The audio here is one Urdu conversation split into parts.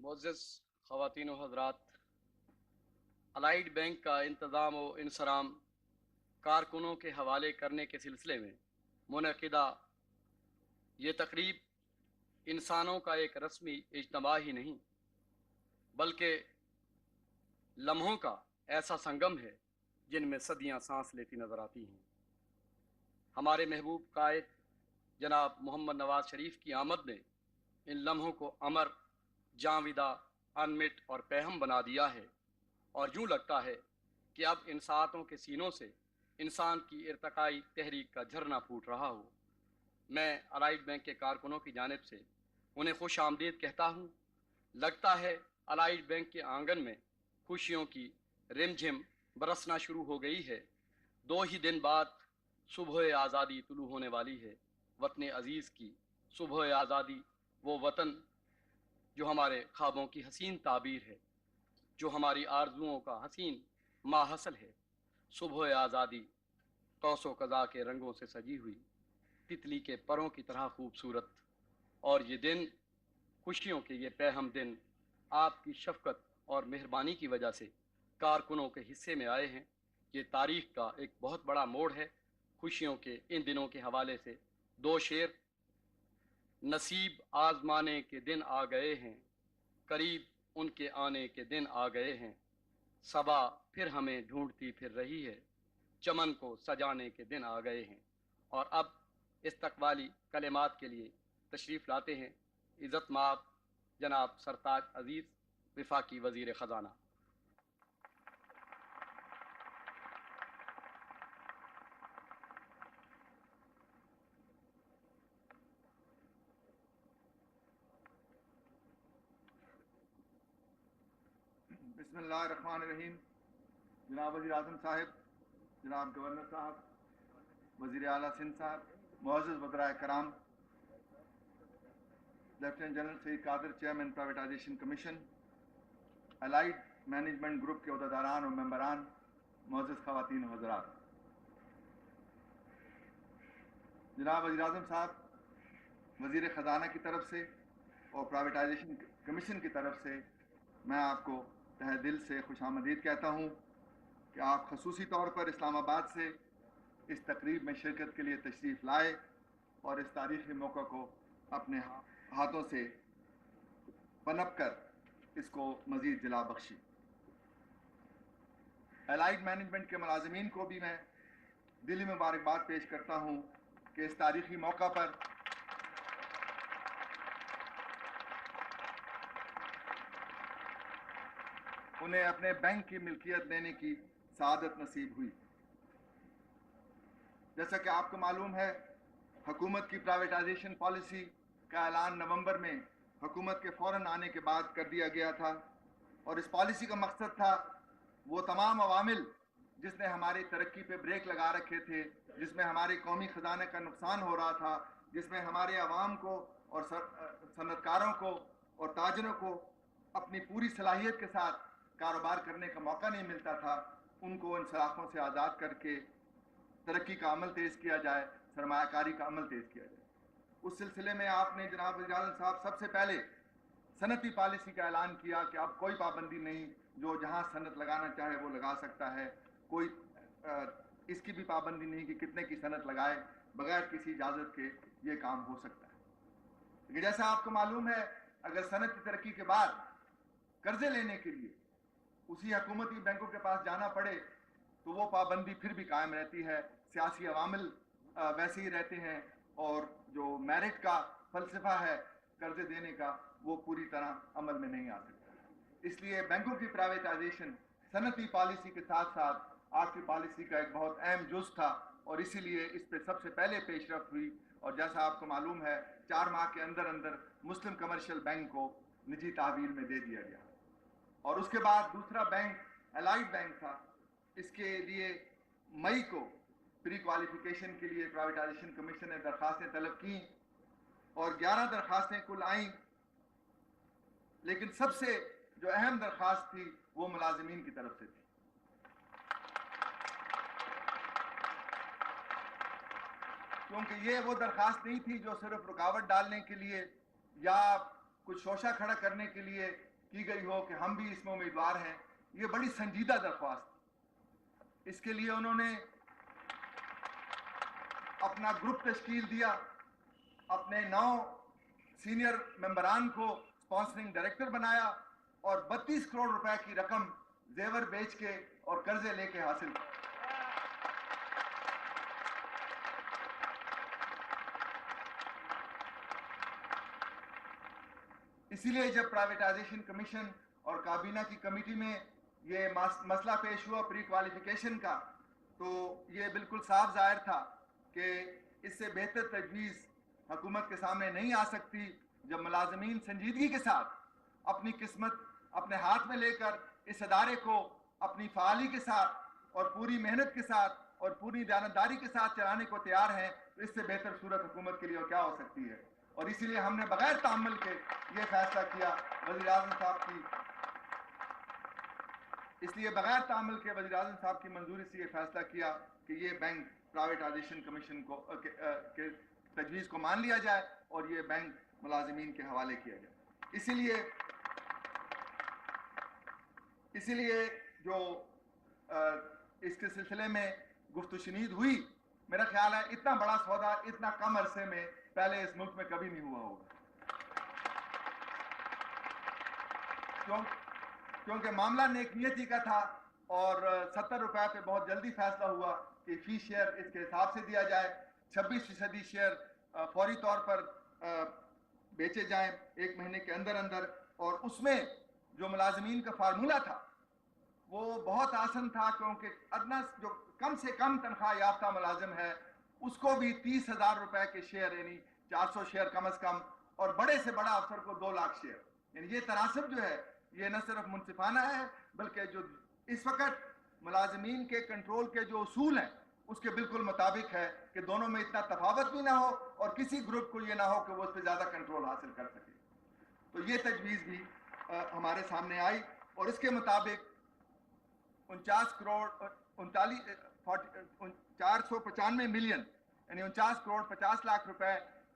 معزز خواتین و حضرات، الائیڈ بینک کا انتظام و انصرام کارکنوں کے حوالے کرنے کے سلسلے میں منعقدہ یہ تقریب انسانوں کا ایک رسمی اجتماع ہی نہیں بلکہ لمحوں کا ایسا سنگم ہے جن میں صدیاں سانس لیتی نظر آتی ہیں۔ ہمارے محبوب قائد جناب محمد نواز شریف کی آمد نے ان لمحوں کو امر، جاویدہ، انمٹ اور پہم بنا دیا ہے، اور یوں لگتا ہے کہ اب ان ساعتوں کے سینوں سے انسان کی ارتقائی تحریک کا جھرنا پھوٹ رہا ہو۔ میں الائیڈ بینک کے کارکنوں کی جانب سے انہیں خوش آمدید کہتا ہوں۔ لگتا ہے الائیڈ بینک کے آنگن میں خوشیوں کی رم جھم برسنا شروع ہو گئی ہے۔ 2 ہی دن بعد صبح آزادی طلوع ہونے والی ہے، وطن عزیز کی صبح آزادی، وہ وطن جو ہمارے خوابوں کی حسین تعبیر ہے، جو ہماری آرزوؤں کا حسین ماحصل ہے۔ صبح آزادی قوس و قزح کے رنگوں سے سجی ہوئی، تتلی کے پروں کی طرح خوبصورت، اور یہ دن، خوشیوں کے یہ پہم دن، آپ کی شفقت اور مہربانی کی وجہ سے کارکنوں کے حصے میں آئے ہیں۔ یہ تاریخ کا ایک بہت بڑا موڑ ہے۔ خوشیوں کے ان دنوں کے حوالے سے 2 شعر: نصیب آزمانے کے دن آ گئے ہیں، قریب ان کے آنے کے دن آ گئے ہیں، صبا پھر ہمیں ڈھونڈتی پھر رہی ہے، چمن کو سجانے کے دن آ گئے ہیں۔ اور اب استقبالی کلمات کے لیے تشریف لاتے ہیں عزت مآب جناب سرتاج عزیز، وفاقی وزیر خزانہ۔ بسم اللہ الرحمن الرحیم۔ جناب وزیر اعظم صاحب، جناب گورنر صاحب، وزیر اعلیٰ سندھ صاحب، معزز وزرائے کرام، lieutenant general Saeed Qadir, chairman privatisation commission, Allied Management Group کے عہدیداران اور ممبران، معزز خواتین و حضرات، جناب وزیر اعظم صاحب، وزیر خزانہ کی طرف سے اور پرائیویٹائزیشن کمیشن کی طرف سے میں آپ کو تہہ دل سے خوش آمدید کہتا ہوں کہ آپ خصوصی طور پر اسلام آباد سے اس تقریب میں شرکت کے لیے تشریف لائے اور اس تاریخی موقع کو اپنے ہاتھوں سے پنپ کر اس کو مزید جلا بخشی۔ الائیڈ مینجمنٹ کے ملازمین کو بھی میں دلی مبارکباد پیش کرتا ہوں کہ اس تاریخی موقع پر انہیں اپنے بینک کی ملکیت لینے کی سعادت نصیب ہوئی۔ جیسا کہ آپ کو معلوم ہے، حکومت کی پرائیویٹائزیشن پالیسی کا اعلان نومبر میں حکومت کے فوراً آنے کے بعد کر دیا گیا تھا، اور اس پالیسی کا مقصد تھا وہ تمام عوامل جس نے ہماری ترقی پہ بریک لگا رکھے تھے، جس میں ہمارے قومی خزانے کا نقصان ہو رہا تھا، جس میں ہمارے عوام کو اور صنعت کاروں کو اور تاجروں کو اپنی پوری صلاحیت کے ساتھ کاروبار کرنے کا موقع نہیں ملتا تھا، ان کو ان سلاخوں سے آزاد کر کے ترقی کا عمل تیز کیا جائے، سرمایہ کاری کا عمل تیز کیا جائے۔ اس سلسلے میں آپ نے جناب وزیر اعظم صاحب سب سے پہلے صنعتی پالیسی کا اعلان کیا کہ اب کوئی پابندی نہیں، جو جہاں صنعت لگانا چاہے وہ لگا سکتا ہے، کوئی اس کی بھی پابندی نہیں کہ کتنے کی صنعت لگائے، بغیر کسی اجازت کے یہ کام ہو سکتا ہے۔ لیکن جیسا آپ کو معلوم ہے، اگر صنعت کی ترقی کے بعد قرضے لینے کے لیے اسی حکومتی بینکوں کے پاس جانا پڑے تو وہ پابندی پھر بھی قائم رہتی ہے، سیاسی عوامل ویسے ہی رہتے ہیں، اور جو میرٹ کا فلسفہ ہے قرضے دینے کا وہ پوری طرح عمل میں نہیں آ سکتا۔ اس لیے بینکوں کی پرائیویٹائزیشن صنعتی پالیسی کے ساتھ ساتھ آپ کی پالیسی کا ایک بہت اہم جز تھا، اور اسی لیے اس پہ سب سے پہلے پیش رفت ہوئی، اور جیسا آپ کو معلوم ہے 4 ماہ کے اندر اندر مسلم کمرشل بینک کو نجی تحویل میں دے دیا گیا، اور اس کے بعد دوسرا بینک الائیڈ بینک تھا۔ اس کے لیے مئی کو پری کوالیفیکیشن کے لیے پرائیویٹائزیشن کمیشن نے درخواستیں طلب کیں، اور 11 درخواستیں کل آئیں، لیکن سب سے جو اہم درخواست تھی وہ ملازمین کی طرف سے تھی، کیونکہ یہ وہ درخواست نہیں تھی جو صرف رکاوٹ ڈالنے کے لیے یا کچھ شوشہ کھڑا کرنے کے لیے کی گئی ہو کہ ہم بھی اس میں امیدوار ہیں. یہ بڑی سنجیدہ درخواست. اس کے لیے انہوں نے اپنا گروپ تشکیل دیا, اپنے 9 سینئر ممبران کو اسپانسرنگ ڈائریکٹر بنایا اور 32 کروڑ روپے کی رقم زیور بیچ کے اور قرضے لے کے حاصل کی. اسی لیے جب پرائیویٹائزیشن کمیشن اور کابینہ کی کمیٹی میں یہ مسئلہ پیش ہوا پری کوالیفیکیشن کا, تو یہ بالکل صاف ظاہر تھا کہ اس سے بہتر تجویز حکومت کے سامنے نہیں آ سکتی جب ملازمین سنجیدگی کے ساتھ اپنی قسمت اپنے ہاتھ میں لے کر اس ادارے کو اپنی فعالی کے ساتھ اور پوری محنت کے ساتھ اور پوری دیانتداری کے ساتھ چلانے کو تیار ہیں, تو اس سے بہتر صورت حکومت کے لیے اور کیا ہو سکتی ہے. اور اسی لیے ہم نے بغیر تامل کے یہ فیصلہ کیا وزیر اعظم صاحب کی, اس لیے بغیر تامل کے وزیر اعظم صاحب کی منظوری سے یہ فیصلہ کیا کہ یہ بینک پرائیویٹائزیشن کمیشن کو کے تجویز کو مان لیا جائے اور یہ بینک ملازمین کے حوالے کیا جائے. اسی لیے جو اس کے سلسلے میں گفت و شنید ہوئی, میرا خیال ہے اتنا بڑا سودا اتنا کم عرصے میں پہلے اس ملک میں کبھی نہیں ہوا ہوگا. کیونکہ معاملہ نیک نیتی کا تھا اور 70 روپے پہ بہت جلدی فیصلہ ہوا کہ فی شیئر اس کے حساب سے دیا جائے, 26% شیئر فوری طور پر بیچے جائیں 1 مہینے کے اندر اندر. اور اس میں جو ملازمین کا فارمولہ تھا وہ بہت آسان تھا, کیونکہ ادنا جو کم سے کم تنخواہ یافتہ ملازم ہے اس کو بھی 30,000 روپے کے شیئر یعنی 400 شیئر کم از کم, اور بڑے سے بڑا افسر کو 2 لاکھ شیئر. یعنی یہ تناسب جو ہے یہ نہ صرف منصفانہ ہے بلکہ جو اس وقت ملازمین کے کنٹرول کے جو اصول ہیں اس کے بالکل مطابق ہے کہ دونوں میں اتنا تفاوت بھی نہ ہو اور کسی گروپ کو یہ نہ ہو کہ وہ اس پہ زیادہ کنٹرول حاصل کر سکے. تو یہ تجویز بھی ہمارے سامنے آئی اور اس کے مطابق 495 ملین یعنی 49 کروڑ 50 لاکھ روپے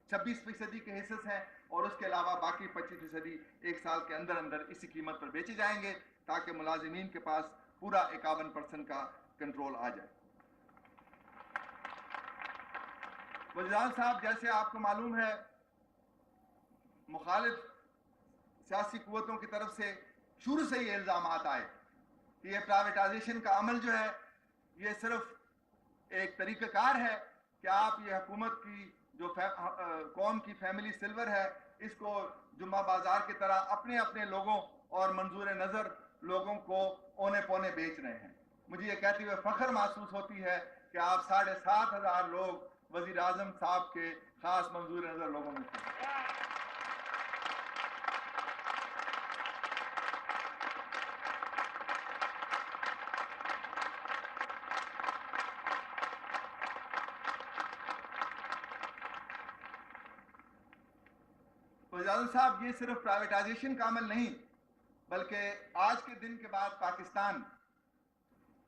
26% کے حصص ہیں, اور اس کے علاوہ باقی 25% 1 سال کے اندر اندر اسی قیمت پر بیچے جائیں گے تاکہ ملازمین کے پاس پورا 51% کا کنٹرول آ جائے. وزیر اعظم صاحب, جیسے آپ کو معلوم ہے مخالف سیاسی قوتوں کی طرف سے شروع سے یہ الزامات آئے کہ یہ پرائیویٹائزیشن کا عمل جو ہے یہ صرف ایک طریقہ کار ہے کہ آپ یہ حکومت کی جو قوم کی فیملی سلور ہے اس کو جمعہ بازار کی طرح اپنے اپنے لوگوں اور منظور نظر لوگوں کو اونے پونے بیچ رہے ہیں. مجھے یہ کہتے ہوئے فخر محسوس ہوتی ہے کہ آپ 7,500 لوگ وزیر اعظم صاحب کے خاص منظور نظر لوگوں میں تھے. وزیر اعظم صاحب, یہ صرف پرائیویٹائزیشن کا عمل نہیں بلکہ آج کے دن کے بعد پاکستان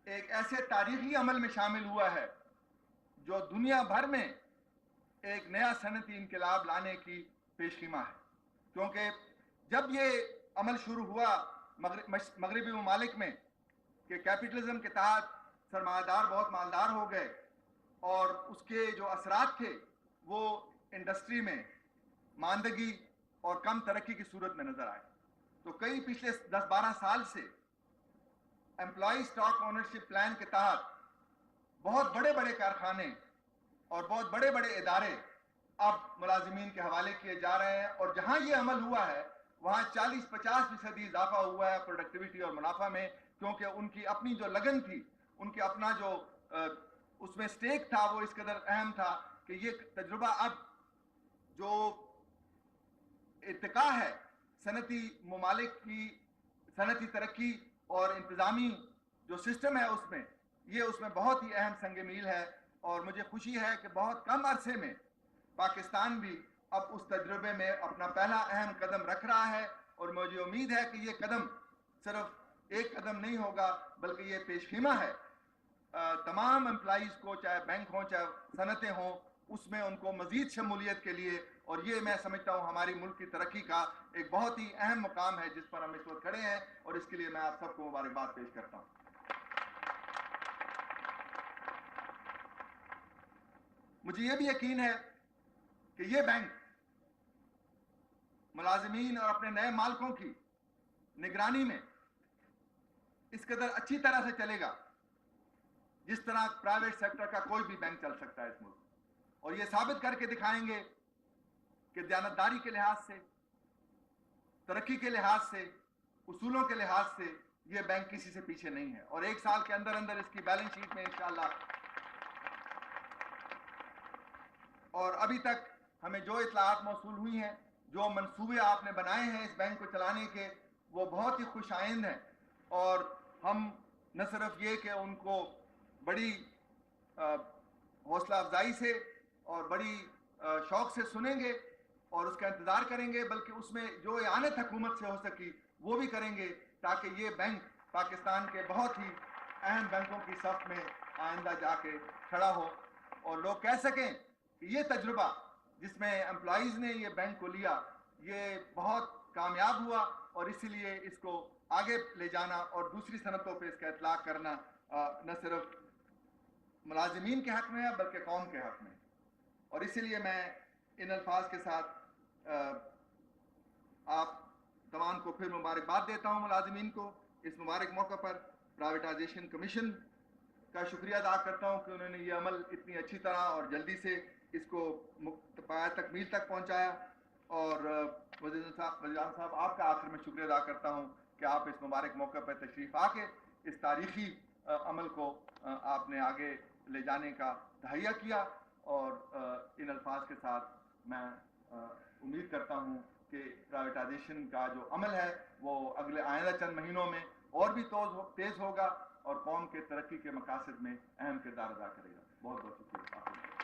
ایک ایسے تاریخی عمل میں شامل ہوا ہے جو دنیا بھر میں ایک نیا صنعتی انقلاب لانے کی پیش خیمہ ہے. کیونکہ جب یہ عمل شروع ہوا مغربی ممالک میں کہ کیپٹلزم کے تحت سرمایہ دار بہت مالدار ہو گئے اور اس کے جو اثرات تھے وہ انڈسٹری میں ماندگی اور کم ترقی کی صورت میں نظر آئے, تو کئی پچھلے 10-12 سال سے امپلائی اسٹاک اونرشپ پلان کے تحت بہت بڑے بڑے کارخانے اور بہت بڑے بڑے ادارے اب ملازمین کے حوالے کیے جا رہے ہیں, اور جہاں یہ عمل ہوا ہے وہاں 40-50% اضافہ ہوا ہے پروڈکٹیوٹی اور منافع میں, کیونکہ ان کی اپنی جو لگن تھی, ان کے اپنا جو اس میں سٹیک تھا وہ اس قدر اہم تھا کہ یہ تجربہ اب جو ارتقاء ہے صنعتی ممالک کی صنعتی ترقی اور انتظامی جو سسٹم ہے اس میں بہت ہی اہم سنگ میل ہے. اور مجھے خوشی ہے کہ بہت کم عرصے میں پاکستان بھی اب اس تجربے میں اپنا پہلا اہم قدم رکھ رہا ہے, اور مجھے امید ہے کہ یہ قدم صرف ایک قدم نہیں ہوگا بلکہ یہ پیش خیمہ ہے تمام امپلائیز کو, چاہے بینک ہوں چاہے صنعتیں ہوں, اس میں ان کو مزید شمولیت کے لیے، اور یہ میں سمجھتا ہوں ہماری ملک کی ترقی کا ایک بہت ہی اہم مقام ہے جس پر ہم اس وقت کھڑے ہیں، اور اس کے لیے میں آپ سب کو مبارکباد پیش کرتا ہوں۔ مجھے یہ بھی یقین ہے کہ یہ بینک ملازمین اور اپنے نئے مالکوں کی نگرانی میں اس قدر اچھی طرح سے چلے گا جس طرح پرائیویٹ سیکٹر کا کوئی بھی بینک چل سکتا ہے اس ملک، اور یہ ثابت کر کے دکھائیں گے کہ دیانتداری کے لحاظ سے، ترقی کے لحاظ سے، اصولوں کے لحاظ سے یہ بینک کسی سے پیچھے نہیں ہے، اور 1 سال کے اندر اندر اس کی بیلنس شیٹ میں انشاءاللہ، اور ابھی تک ہمیں جو اطلاعات موصول ہوئی ہیں، جو منصوبے آپ نے بنائے ہیں اس بینک کو چلانے کے، وہ بہت ہی خوش آئند ہیں، اور ہم نہ صرف یہ کہ ان کو بڑی حوصلہ افزائی سے اور بڑی شوق سے سنیں گے اور اس کا انتظار کریں گے، بلکہ اس میں جو اعانت حکومت سے ہو سکی وہ بھی کریں گے، تاکہ یہ بینک پاکستان کے بہت ہی اہم بینکوں کی صف میں آئندہ جا کے کھڑا ہو، اور لوگ کہہ سکیں کہ یہ تجربہ جس میں امپلائیز نے یہ بینک کو لیا یہ بہت کامیاب ہوا، اور اسی لیے اس کو آگے لے جانا اور دوسری صنعتوں پہ اس کا اطلاق کرنا نہ صرف ملازمین کے حق میں ہے بلکہ قوم کے حق میں، اور اسی لیے میں ان الفاظ کے ساتھ آپ تمام کو پھر مبارکباد دیتا ہوں ملازمین کو اس مبارک موقع پر، پرائیویٹائزیشن کمیشن کا شکریہ ادا کرتا ہوں کہ انہوں نے یہ عمل اتنی اچھی طرح اور جلدی سے اس کو پایہ تکمیل تک پہنچایا، اور وزیر اعظم صاحب آپ کا آخر میں شکریہ ادا کرتا ہوں کہ آپ اس مبارک موقع پر تشریف آ کے اس تاریخی عمل کو آپ نے آگے لے جانے کا تہیہ کیا، اور ان الفاظ کے ساتھ میں امید کرتا ہوں کہ پرائیویٹائزیشن کا جو عمل ہے وہ اگلے آئندہ چند مہینوں میں اور بھی تیز ہوگا اور قوم کے ترقی کے مقاصد میں اہم کردار ادا کرے گا۔ بہت بہت شکریہ۔